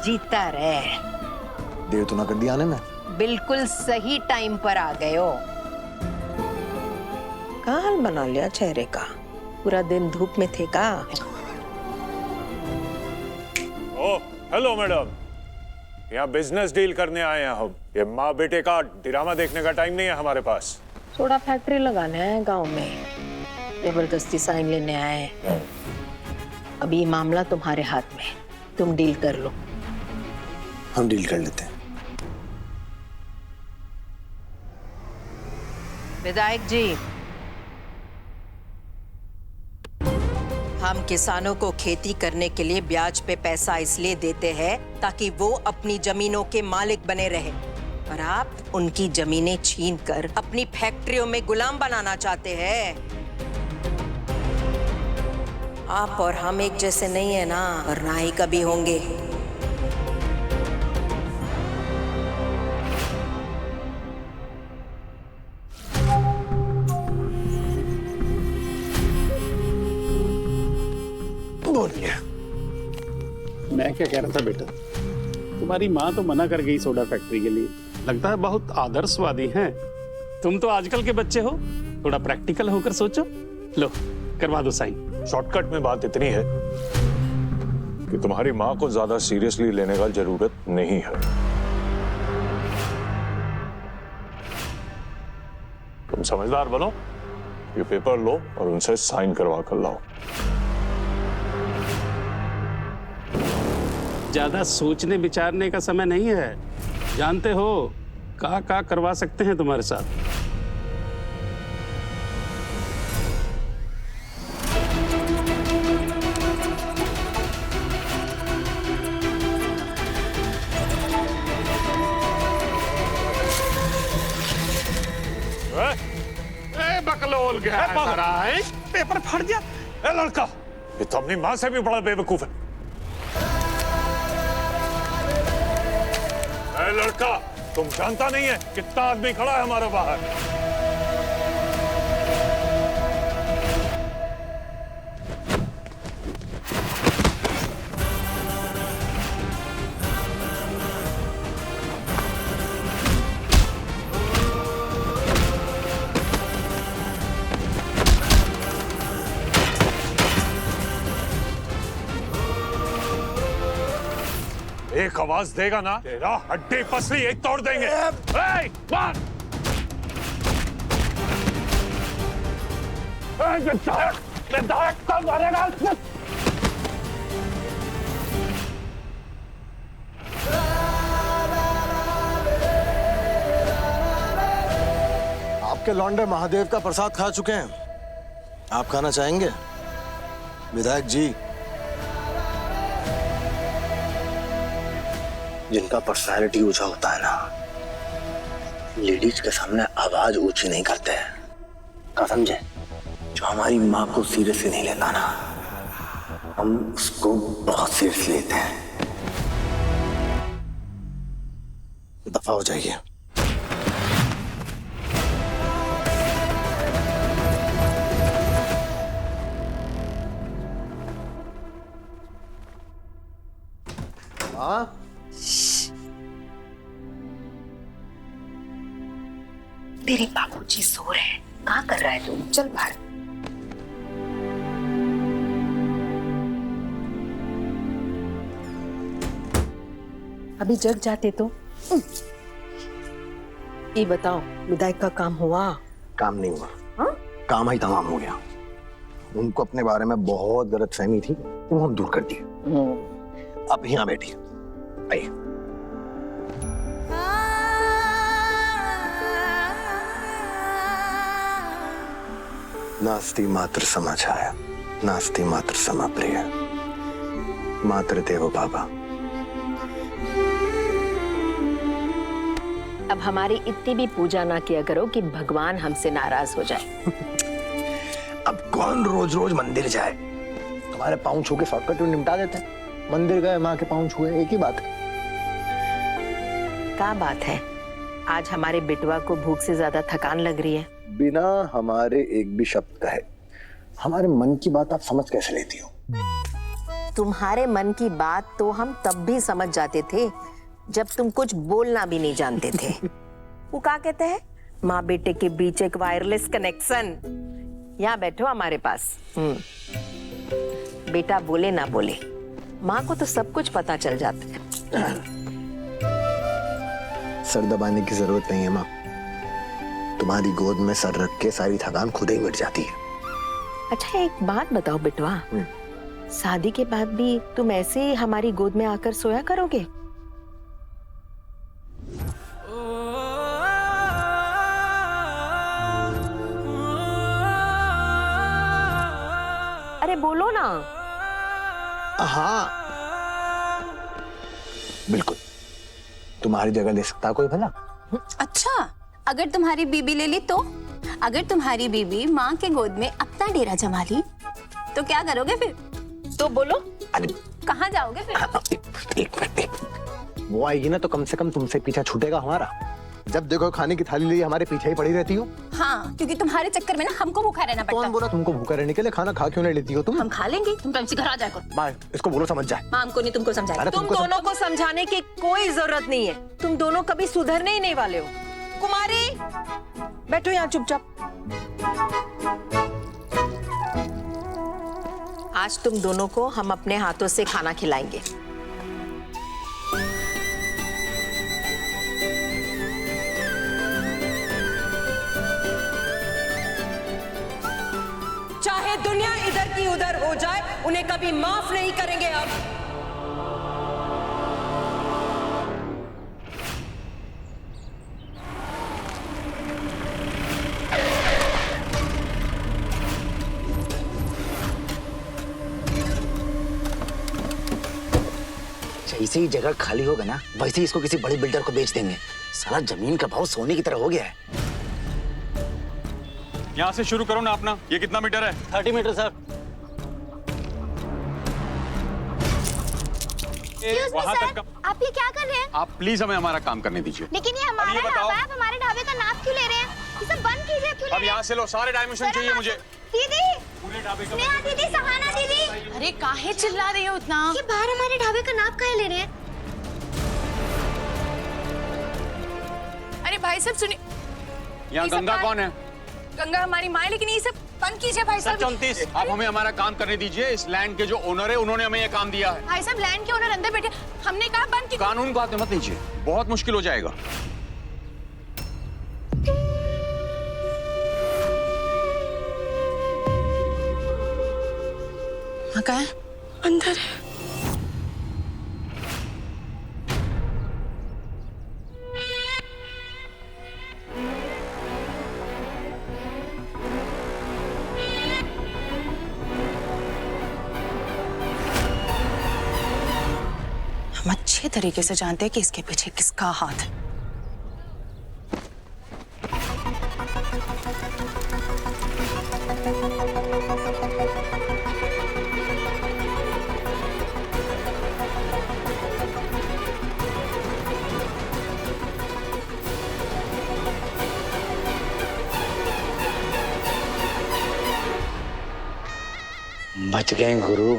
जीता रहे। देर तो ना कर दिया आने में। बिल्कुल सही टाइम पर आ गए हो। कहाँ हाल बना लिया चेहरे का? पूरा दिन धूप में थे का? ओ, हेलो मैडम, यहाँ बिजनेस डील करने आए हैं हम। ये माँ बेटे का ड्रामा देखने का टाइम नहीं है हमारे पास। सोडा फैक्ट्री लगाने आए गांव में, जबरदस्ती साइन लेने आए। अभी ये मामला तुम्हारे हाथ में, तुम डील कर लो। हम डील कर लेते हैं। विधायक जी, हम किसानों को खेती करने के लिए ब्याज पे पैसा इसलिए देते हैं ताकि वो अपनी जमीनों के मालिक बने रहे, पर आप उनकी जमीनें छीनकर अपनी फैक्ट्रियों में गुलाम बनाना चाहते हैं। आप और हम एक जैसे नहीं है ना, और ना ही कभी होंगे। बोलिए। मैं क्या कह रहा था बेटा, तुम्हारी माँ तो मना कर गई सोडा फैक्ट्री के लिए। लगता है बहुत आदर्शवादी हैं। तुम तो आजकल के बच्चे हो, थोड़ा प्रैक्टिकल होकर सोचो। लो करवा दो साइन। शॉर्टकट में बात इतनी है कि तुम्हारी माँ को ज्यादा सीरियसली लेने का जरूरत नहीं है। तुम समझदार बनो, ये पेपर लो और उनसे साइन करवा कर लाओ। ज्यादा सोचने विचारने का समय नहीं है। जानते हो का करवा सकते हैं तुम्हारे साथ। बकलोल गया है। पेपर फट गया। ए लड़का, ये तो अपनी माँ से भी बड़ा बेवकूफ है। ए लड़का, तुम जानता नहीं है कितना आदमी खड़ा है हमारे बाहर। एक आवाज देगा ना, तेरा हड्डी पसली एक तोड़ देंगे। आपके लौंडे महादेव का प्रसाद खा चुके हैं, आप खाना चाहेंगे? विधायक जी, जिनका पर्सनालिटी ऊंचा होता है ना, लेडीज के सामने आवाज ऊंची नहीं करते हैं, क्या समझे? जो हमारी माँ को सीरियसली नहीं लेता ना, हम उसको बहुत सीरियसली लेते हैं। दफा हो जाइए। हाँ, तेरे बाबूजी सो रहे हैं। कहाँ कर रहा है तू? चल बाहर। अभी जग जाते तो। ये बताओ, विधायक का काम हुआ? काम नहीं हुआ। हाँ? काम ही तमाम हो गया। उनको अपने बारे में बहुत गलतफहमी थी, वो हम दूर कर दिए। आप यहाँ बैठिए, आइए। नास्ति मात्र समाचार, नास्ति मात्र समाप्रिय, मात्र देवो बाबा। अब हमारी इतनी भी पूजा ना किया करो कि भगवान हमसे नाराज हो जाए। अब कौन रोज रोज मंदिर जाए? तुम्हारे पाँव छू के शॉर्टकट में निपटा देते हैं। मंदिर गए, माँ के पाँव छुए, एक ही बात है। क्या बात है? आज हमारे बिटवा को भूख से ज्यादा थकान लग रही है। बिना हमारे एक भी शब्द कहे हमारे मन की बात आप समझ कैसे लेती हो? तुम्हारे मन की बात तो हम तब भी समझ जाते थे जब तुम कुछ बोलना भी नहीं जानते थे। वो क्या कहते हैं, माँ बेटे के बीच एक वायरलेस कनेक्शन। यहाँ बैठो हमारे पास। बेटा बोले ना बोले, माँ को तो सब कुछ पता चल जाता है। सर दबाने की जरूरत नहीं है माँ, तुम्हारी गोद में सर रख के सारी थकान खुद ही मिट जाती है। अच्छा एक बात बताओ बिटवा, शादी के बाद भी तुम ऐसे ही हमारी गोद में आकर सोया करोगे? अरे बोलो ना। हाँ बिल्कुल, तुम्हारी जगह ले सकता कोई भला? अच्छा, अगर तुम्हारी बीबी ले ली तो? अगर तुम्हारी बीबी माँ के गोद में अपना डेरा जमा ली तो क्या करोगे फिर? तो बोलो। अरे कहाँ जाओगे फिर? एक मिनट, वो आएगी ना तो कम से कम तुमसे पीछा छूटेगा हमारा। जब देखो खाने की थाली लिए हमारे पीछे ही पड़ी रहती हो। हाँ, क्योंकि तुम्हारे चक्कर में ना हमको भूखा रहना पड़ता। कौन बोला तुमको भूखा रहने के लिए? खाना खा क्यों नहीं लेती हो तुम? हम खा लेंगे, तुम टाइम से घर आ जाया करो। माँ इसको बोलो समझ जाए। माँ हमको नहीं तुमको समझाएगी। अरे तुम दोनों को समझाने की कोई जरूरत नहीं है, तुम दोनों कभी सुधरने ही नहीं वाले हो। कुमारी बैठो यहाँ चुपचाप। आज तुम दोनों को हम अपने हाथों से खाना खिलाएंगे। चाहे दुनिया इधर की उधर हो जाए, उन्हें कभी माफ नहीं करेंगे अब। जैसे ही जगह खाली होगा ना, वैसे ही इसको किसी बड़े बिल्डर को बेच देंगे। सारा जमीन का भाव सोने की तरह हो गया है। यहाँ से शुरू करो ना अपना। ये कितना मीटर है? 30 मीटर सर। वहाँ तक का। आप ये क्या कर रहे हैं? आप प्लीज हमें हमारा काम करने दीजिए। लेकिन ये हमारा ये बताओ। ढाबा है, आप हमारे ढाबे का नाप क्यों ले रहे हैं? ये सब बंद कीजिए, क्यों ले अब रहे यहाँ से लो, सारे डायमेंशन चाहिए मुझे। दीदी, पूरे ढाबे का। स्नेहा दीदी, सहाना दीदी, अरे काहे चिल्ला रही हो इतना? ये बाहर हमारे ढाबे का नाप काहे ले रहे हैं? अरे भाई साहब सुनिए, यहाँ ये सब गंगा बात- कौन है? गंगा हमारी माँ है, लेकिन ये सब बंद कीजिए भाई साहब। 34। आप हमें हमारा काम करने दीजिए। इस लैंड के जो ओनर है उन्होंने हमें ये काम दिया है। भाई साहब लैंड के ओनर अंदर बैठे, हमने कहा बंद की। कानून को हाथ में मत लीजिए, बहुत मुश्किल हो जाएगा। हाँ कहाँ है? अंदर है। हम अच्छे तरीके से जानते हैं कि इसके पीछे किसका हाथ है। बच गए गुरु।